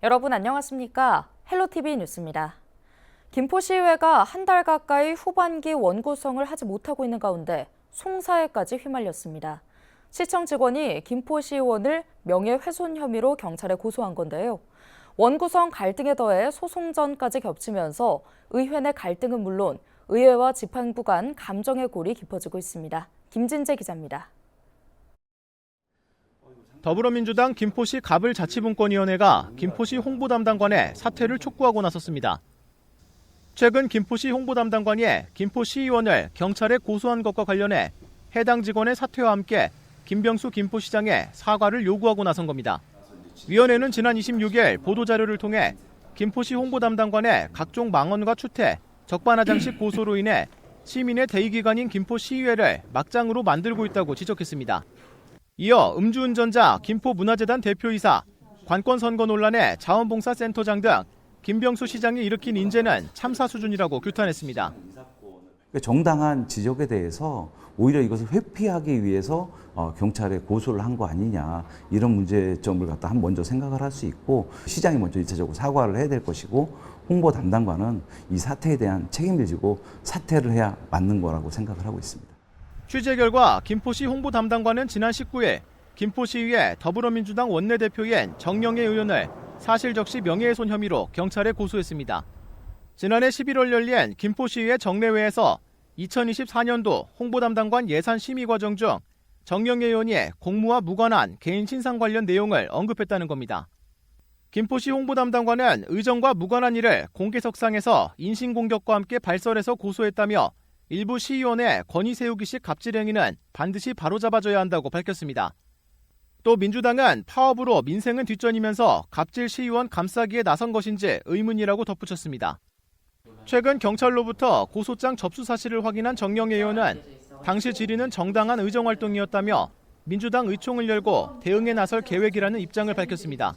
여러분 안녕하십니까? 헬로티비 뉴스입니다. 김포시의회가 한 달 가까이 후반기 원구성을 하지 못하고 있는 가운데 송사회까지 휘말렸습니다. 시청 직원이 김포시의원을 명예훼손 혐의로 경찰에 고소한 건데요. 원구성 갈등에 더해 소송전까지 겹치면서 의회 내 갈등은 물론 의회와 지방부 간 감정의 골이 깊어지고 있습니다. 김진재 기자입니다. 더불어민주당 김포시 가불자치분권위원회가 김포시 홍보담당관의 사퇴를 촉구하고 나섰습니다. 최근 김포시 홍보담당관이 김포시의원을 경찰에 고소한 것과 관련해 해당 직원의 사퇴와 함께 김병수 김포시장의 사과를 요구하고 나선 겁니다. 위원회는 지난 26일 보도자료를 통해 김포시 홍보담당관의 각종 망언과 추태, 적반하장식 고소로 인해 시민의 대의기관인 김포시의회를 막장으로 만들고 있다고 지적했습니다. 이어 음주운전자 김포문화재단 대표이사, 관권선거 논란의 자원봉사센터장 등 김병수 시장이 일으킨 인재는 참사 수준이라고 규탄했습니다. 정당한 지적에 대해서 오히려 이것을 회피하기 위해서 경찰에 고소를 한 거 아니냐, 이런 문제점을 갖다 먼저 생각을 할 수 있고, 시장이 먼저 1차적으로 사과를 해야 될 것이고, 홍보 담당관은 이 사태에 대한 책임을 지고 사퇴를 해야 맞는 거라고 생각을 하고 있습니다. 취재 결과 김포시 홍보담당관은 지난 19일 김포시의회 더불어민주당 원내대표인 정영애 의원을 사실적시 명예훼손 혐의로 경찰에 고소했습니다. 지난해 11월 열린 김포시의회 정례회에서 2024년도 홍보담당관 예산심의 과정 중 정영애 의원이 공무와 무관한 개인 신상 관련 내용을 언급했다는 겁니다. 김포시 홍보담당관은 의정과 무관한 일을 공개석상에서 인신공격과 함께 발설해서 고소했다며 일부 시의원의 권위 세우기식 갑질 행위는 반드시 바로잡아줘야 한다고 밝혔습니다. 또 민주당은 파업으로 민생은 뒷전이면서 갑질 시의원 감싸기에 나선 것인지 의문이라고 덧붙였습니다. 최근 경찰로부터 고소장 접수 사실을 확인한 정영애 의원은 당시 질의는 정당한 의정활동이었다며 민주당 의총을 열고 대응에 나설 계획이라는 입장을 밝혔습니다.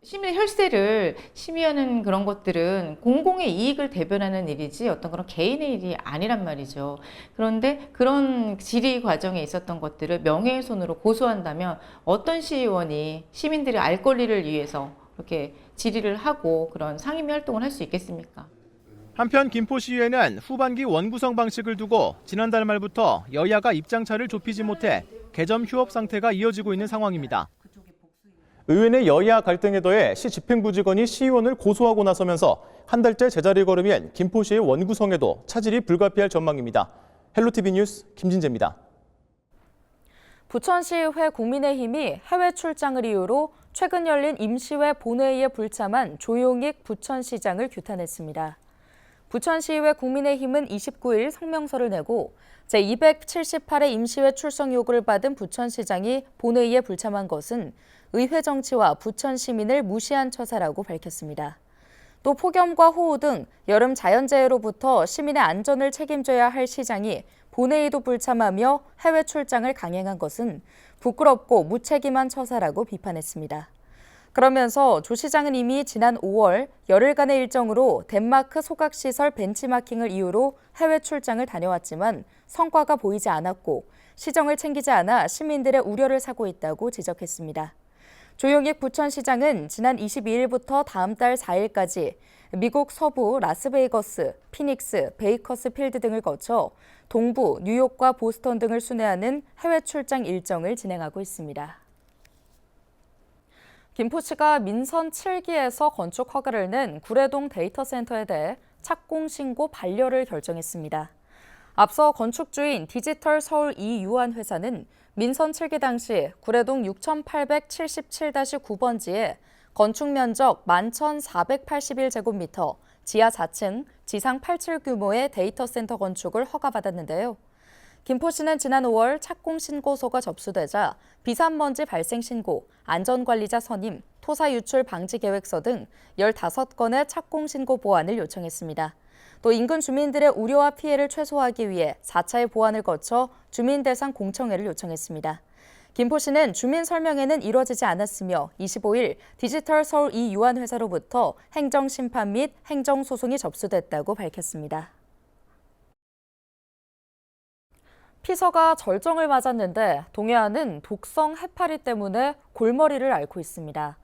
시민의 혈세를 심의하는 그런 것들은 공공의 이익을 대변하는 일이지 어떤 그런 개인의 일이 아니란 말이죠. 그런데 그런 질의 과정에 있었던 것들을 명예훼손으로 고소한다면 어떤 시의원이 시민들의 알 권리를 위해서 이렇게 질의를 하고 그런 상임위 활동을 할 수 있겠습니까? 한편 김포시의회는 후반기 원구성 방식을 두고 지난달 말부터 여야가 입장차를 좁히지 못해 개점 휴업 상태가 이어지고 있는 상황입니다. 의회 내 여야 갈등에 더해 시 집행부 직원이 시의원을 고소하고 나서면서 한 달째 제자리 걸음인 김포시의 원구성에도 차질이 불가피할 전망입니다. 헬로티비 뉴스 김진재입니다. 부천시의회 국민의힘이 해외 출장을 이유로 최근 열린 임시회 본회의에 불참한 조용익 부천시장을 규탄했습니다. 부천시의회 국민의힘은 29일 성명서를 내고 제278회 임시회 출석 요구를 받은 부천시장이 본회의에 불참한 것은 의회 정치와 부천 시민을 무시한 처사라고 밝혔습니다. 또 폭염과 호우 등 여름 자연재해로부터 시민의 안전을 책임져야 할 시장이 본회의도 불참하며 해외 출장을 강행한 것은 부끄럽고 무책임한 처사라고 비판했습니다. 그러면서 조 시장은 이미 지난 5월 열흘간의 일정으로 덴마크 소각시설 벤치마킹을 이유로 해외 출장을 다녀왔지만 성과가 보이지 않았고 시정을 챙기지 않아 시민들의 우려를 사고 있다고 지적했습니다. 조용익 부천시장은 지난 22일부터 다음 달 4일까지 미국 서부 라스베이거스, 피닉스, 베이커스필드 등을 거쳐 동부, 뉴욕과 보스턴 등을 순회하는 해외 출장 일정을 진행하고 있습니다. 김포시가 민선 7기에서 건축 허가를 낸 구례동 데이터센터에 대해 착공 신고 반려를 결정했습니다. 앞서 건축주인 디지털 서울 이유한 회사는 민선 7기 당시 구례동 6877-9번지에 건축 면적 11,481제곱미터, 지하 4층, 지상 8층 규모의 데이터 센터 건축을 허가받았는데요. 김포시는 지난 5월 착공 신고서가 접수되자 비산먼지 발생 신고, 안전관리자 선임, 토사 유출 방지 계획서 등 15건의 착공 신고 보완을 요청했습니다. 또 인근 주민들의 우려와 피해를 최소화하기 위해 4차의 보완을 거쳐 주민 대상 공청회를 요청했습니다. 김포시는 주민 설명회는 이뤄지지 않았으며 25일 디지털 서울 이유한 회사로부터 행정심판 및 행정소송이 접수됐다고 밝혔습니다. 피서가 절정을 맞았는데 동해안은 독성 해파리 때문에 골머리를 앓고 있습니다.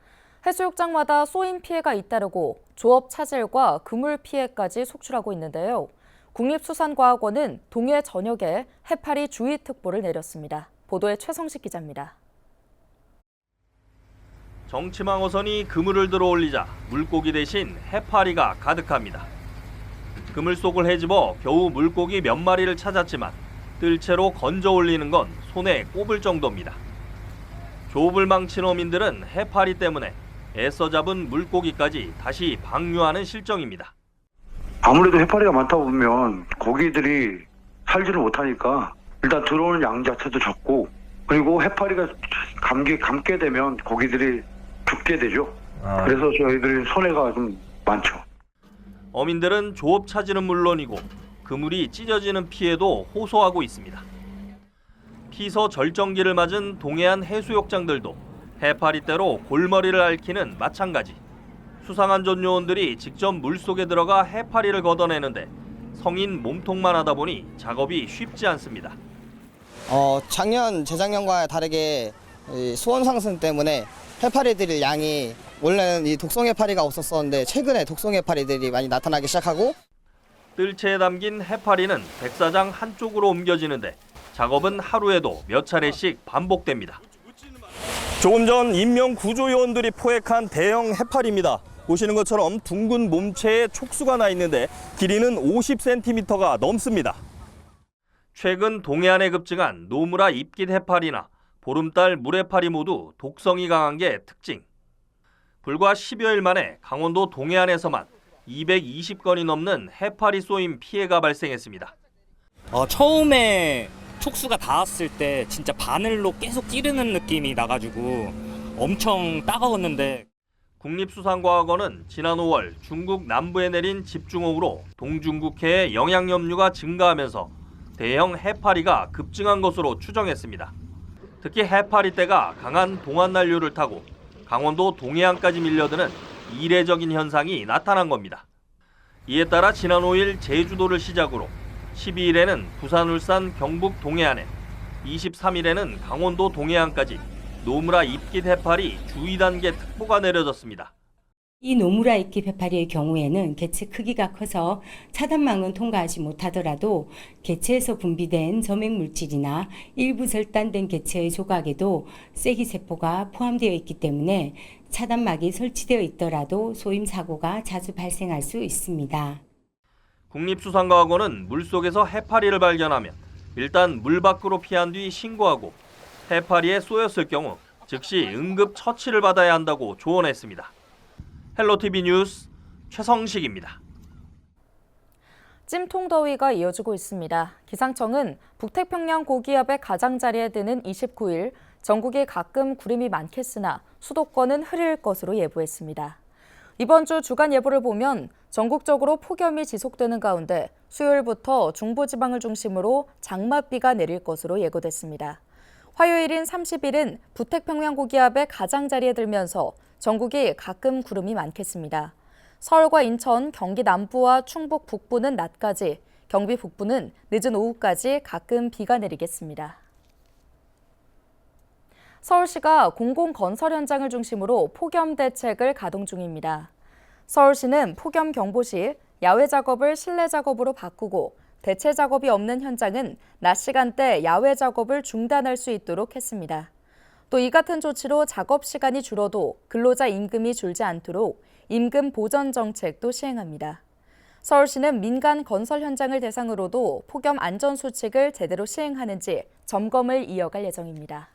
해수욕장마다 쏘임 피해가 잇따르고 조업 차질과 그물 피해까지 속출하고 있는데요. 국립수산과학원은 동해 전역에 해파리 주의특보를 내렸습니다. 보도에 최성식 기자입니다. 정치망 어선이 그물을 들어 올리자 물고기 대신 해파리가 가득합니다. 그물 속을 헤집어 겨우 물고기 몇 마리를 찾았지만 뜰채로 건져 올리는 건 손에 꼽을 정도입니다. 조업을 망친 어민들은 해파리 때문에 애써 잡은 물고기까지 다시 방류하는 실정입니다. 아무래도 해파리가 많다 보면 고기들이 살지를 못하니까 일단 들어오는 양 자체도 적고, 그리고 해파리가 감게 되면 고기들이 죽게 되죠. 그래서 저희들이 손해가 좀 많죠. 어민들은 조업 차질은 물론이고 그물이 찢어지는 피해도 호소하고 있습니다. 피서 절정기를 맞은 동해안 해수욕장들도 해파리떼로 골머리를 앓기는 마찬가지. 수상안전 요원들이 직접 물속에 들어가 해파리를 걷어내는데 성인 몸통만 하다 보니 작업이 쉽지 않습니다. 작년, 재작년과 다르게 수온 상승 때문에 해파리들 양이 원래는 이 독성 해파리가 없었었는데 최근에 독성 해파리들이 많이 나타나기 시작하고, 뜰채에 담긴 해파리는 백사장 한쪽으로 옮겨지는데 작업은 하루에도 몇 차례씩 반복됩니다. 조금 전 인명 구조 요원들이 포획한 대형 해파리입니다. 보시는 것처럼 둥근 몸체에 촉수가 나 있는데 길이는 50cm가 넘습니다. 최근 동해안에 급증한 노무라 입깃 해파리나 보름달 물해파리 모두 독성이 강한 게 특징. 불과 10여일 만에 강원도 동해안에서만 220건이 넘는 해파리 쏘임 피해가 발생했습니다. 처음에 촉수가 닿았을 때 진짜 바늘로 계속 찌르는 느낌이 나가지고 엄청 따가웠는데, 국립수산과학원은 지난 5월 중국 남부에 내린 집중호우로 동중국해의 영양염류가 증가하면서 대형 해파리가 급증한 것으로 추정했습니다. 특히 해파리떼가 강한 동안난류를 타고 강원도 동해안까지 밀려드는 이례적인 현상이 나타난 겁니다. 이에 따라 지난 5일 제주도를 시작으로 12일에는 부산, 울산, 경북 동해안에, 23일에는 강원도 동해안까지 노무라 입깃 해파리 주의 단계 특보가 내려졌습니다. 이 노무라 입깃 해파리의 경우에는 개체 크기가 커서 차단망은 통과하지 못하더라도 개체에서 분비된 점액 물질이나 일부 절단된 개체의 조각에도 쐐기세포가 포함되어 있기 때문에 차단막이 설치되어 있더라도 쏘임 사고가 자주 발생할 수 있습니다. 국립수산과학원은 물속에서 해파리를 발견하면 일단 물 밖으로 피한 뒤 신고하고 해파리에 쏘였을 경우 즉시 응급 처치를 받아야 한다고 조언했습니다. 헬로티비 뉴스 최성식입니다. 찜통더위가 이어지고 있습니다. 기상청은 북태평양 고기압의 가장자리에 드는 29일 전국이 가끔 구름이 많겠으나 수도권은 흐릴 것으로 예보했습니다. 이번 주 주간 예보를 보면 전국적으로 폭염이 지속되는 가운데 수요일부터 중부지방을 중심으로 장맛비가 내릴 것으로 예고됐습니다. 화요일인 30일은 북태평양 고기압의 가장자리에 들면서 전국이 가끔 구름이 많겠습니다. 서울과 인천, 경기 남부와 충북 북부는 낮까지, 경기 북부는 늦은 오후까지 가끔 비가 내리겠습니다. 서울시가 공공건설 현장을 중심으로 폭염 대책을 가동 중입니다. 서울시는 폭염 경보 시 야외 작업을 실내 작업으로 바꾸고 대체 작업이 없는 현장은 낮 시간대 야외 작업을 중단할 수 있도록 했습니다. 또 이 같은 조치로 작업 시간이 줄어도 근로자 임금이 줄지 않도록 임금 보전 정책도 시행합니다. 서울시는 민간 건설 현장을 대상으로도 폭염 안전 수칙을 제대로 시행하는지 점검을 이어갈 예정입니다.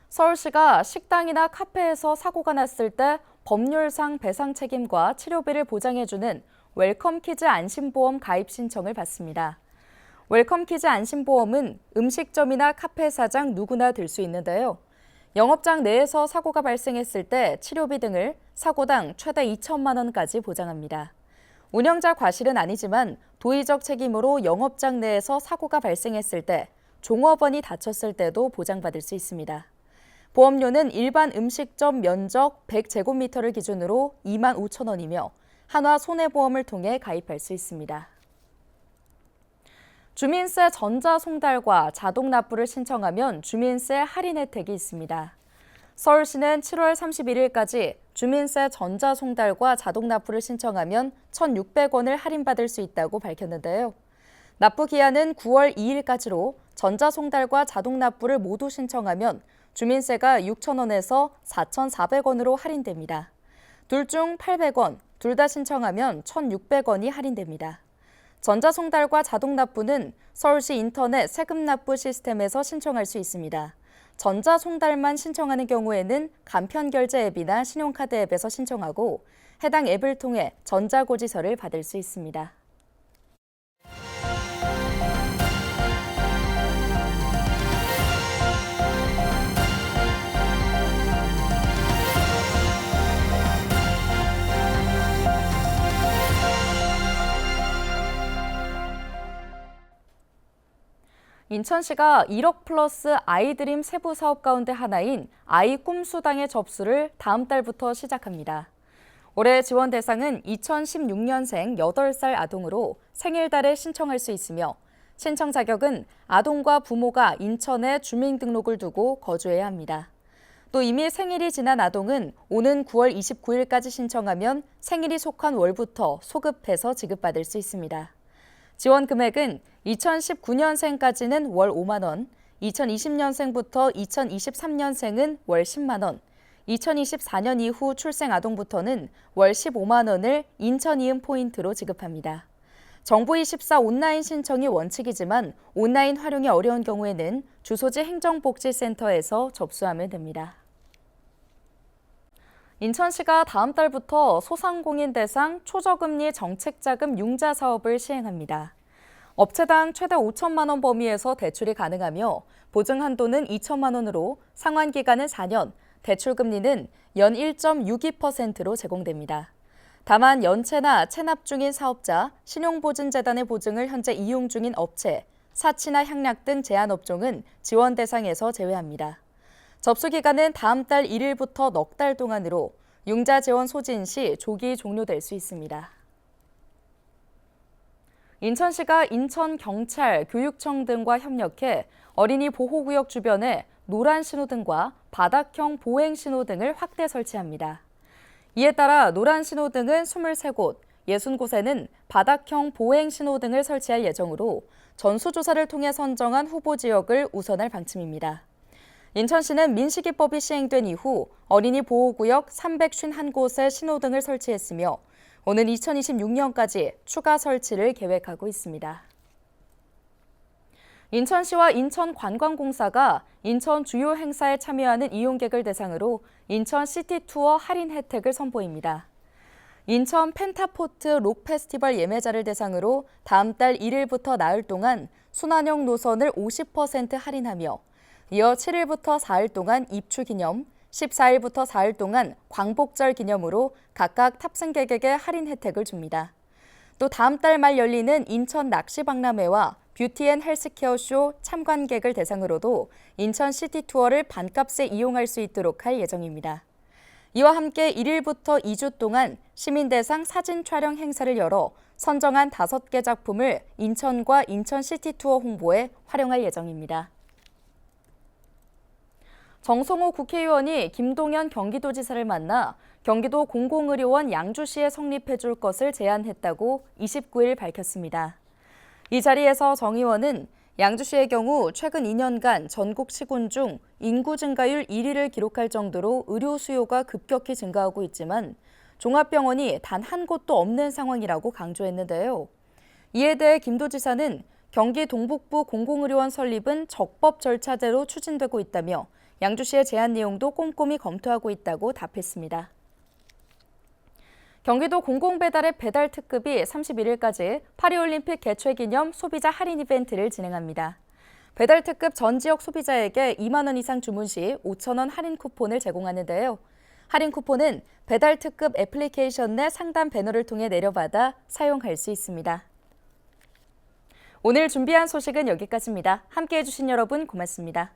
서울시가 식당이나 카페에서 사고가 났을 때 법률상 배상 책임과 치료비를 보장해주는 웰컴키즈 안심보험 가입 신청을 받습니다. 웰컴키즈 안심보험은 음식점이나 카페 사장 누구나 들 수 있는데요. 영업장 내에서 사고가 발생했을 때 치료비 등을 사고당 최대 2천만 원까지 보장합니다. 운영자 과실은 아니지만 도의적 책임으로 영업장 내에서 사고가 발생했을 때 종업원이 다쳤을 때도 보장받을 수 있습니다. 보험료는 일반 음식점 면적 100제곱미터를 기준으로 2만 5천 원이며 한화 손해보험을 통해 가입할 수 있습니다. 주민세 전자송달과 자동납부를 신청하면 주민세 할인 혜택이 있습니다. 서울시는 7월 31일까지 주민세 전자송달과 자동납부를 신청하면 1,600원을 할인받을 수 있다고 밝혔는데요. 납부 기한은 9월 2일까지로 전자송달과 자동납부를 모두 신청하면 주민세가 6,000원에서 4,400원으로 할인됩니다. 둘 중 800원, 둘 다 신청하면 1,600원이 할인됩니다. 전자송달과 자동납부는 서울시 인터넷 세금납부 시스템에서 신청할 수 있습니다. 전자송달만 신청하는 경우에는 간편결제 앱이나 신용카드 앱에서 신청하고 해당 앱을 통해 전자고지서를 받을 수 있습니다. 인천시가 1억 플러스 아이드림 세부 사업 가운데 하나인 아이 꿈수당의 접수를 다음 달부터 시작합니다. 올해 지원 대상은 2016년생 8살 아동으로 생일달에 신청할 수 있으며 신청 자격은 아동과 부모가 인천에 주민등록을 두고 거주해야 합니다. 또 이미 생일이 지난 아동은 오는 9월 29일까지 신청하면 생일이 속한 월부터 소급해서 지급받을 수 있습니다. 지원 금액은 2019년생까지는 월 5만 원, 2020년생부터 2023년생은 월 10만 원, 2024년 이후 출생 아동부터는 월 15만 원을 인천 이음 포인트로 지급합니다. 정부24 온라인 신청이 원칙이지만 온라인 활용이 어려운 경우에는 주소지 행정복지센터에서 접수하면 됩니다. 인천시가 다음 달부터 소상공인 대상 초저금리 정책자금 융자 사업을 시행합니다. 업체당 최대 5천만 원 범위에서 대출이 가능하며 보증 한도는 2천만 원으로 상환 기간은 4년, 대출 금리는 연 1.62%로 제공됩니다. 다만 연체나 체납 중인 사업자, 신용보증재단의 보증을 현재 이용 중인 업체, 사치나 향락 등 제한업종은 지원 대상에서 제외합니다. 접수 기간은 다음 달 1일부터 넉 달 동안으로 융자 지원 소진 시 조기 종료될 수 있습니다. 인천시가 인천경찰, 교육청 등과 협력해 어린이 보호구역 주변에 노란 신호등과 바닥형 보행 신호등을 확대 설치합니다. 이에 따라 노란 신호등은 23곳, 60곳에는 바닥형 보행 신호등을 설치할 예정으로 전수조사를 통해 선정한 후보 지역을 우선할 방침입니다. 인천시는 민식이법이 시행된 이후 어린이 보호구역 351곳에 신호등을 설치했으며 오는 2026년까지 추가 설치를 계획하고 있습니다. 인천시와 인천관광공사가 인천 주요 행사에 참여하는 이용객을 대상으로 인천 시티투어 할인 혜택을 선보입니다. 인천 펜타포트 록페스티벌 예매자를 대상으로 다음 달 1일부터 나흘 동안 순환형 노선을 50% 할인하며 이어 7일부터 4일 동안 입추 기념, 14일부터 4일 동안 광복절 기념으로 각각 탑승객에게 할인 혜택을 줍니다. 또 다음 달 말 열리는 인천 낚시박람회와 뷰티앤헬스케어쇼 참관객을 대상으로도 인천 시티투어를 반값에 이용할 수 있도록 할 예정입니다. 이와 함께 1일부터 2주 동안 시민 대상 사진 촬영 행사를 열어 선정한 5개 작품을 인천과 인천 시티투어 홍보에 활용할 예정입니다. 정성호 국회의원이 김동연 경기도지사를 만나 경기도 공공의료원 양주시에 성립해 줄 것을 제안했다고 29일 밝혔습니다. 이 자리에서 정 의원은 양주시의 경우 최근 2년간 전국 시군 중 인구 증가율 1위를 기록할 정도로 의료 수요가 급격히 증가하고 있지만 종합병원이 단 한 곳도 없는 상황이라고 강조했는데요. 이에 대해 김 도지사는 경기 동북부 공공의료원 설립은 적법 절차대로 추진되고 있다며 양주시의 제안 내용도 꼼꼼히 검토하고 있다고 답했습니다. 경기도 공공배달앱 배달 특급이 31일까지 파리올림픽 개최 기념 소비자 할인 이벤트를 진행합니다. 배달 특급 전 지역 소비자에게 2만 원 이상 주문 시 5천 원 할인 쿠폰을 제공하는데요. 할인 쿠폰은 배달 특급 애플리케이션 내 상단 배너를 통해 내려받아 사용할 수 있습니다. 오늘 준비한 소식은 여기까지입니다. 함께해 주신 여러분 고맙습니다.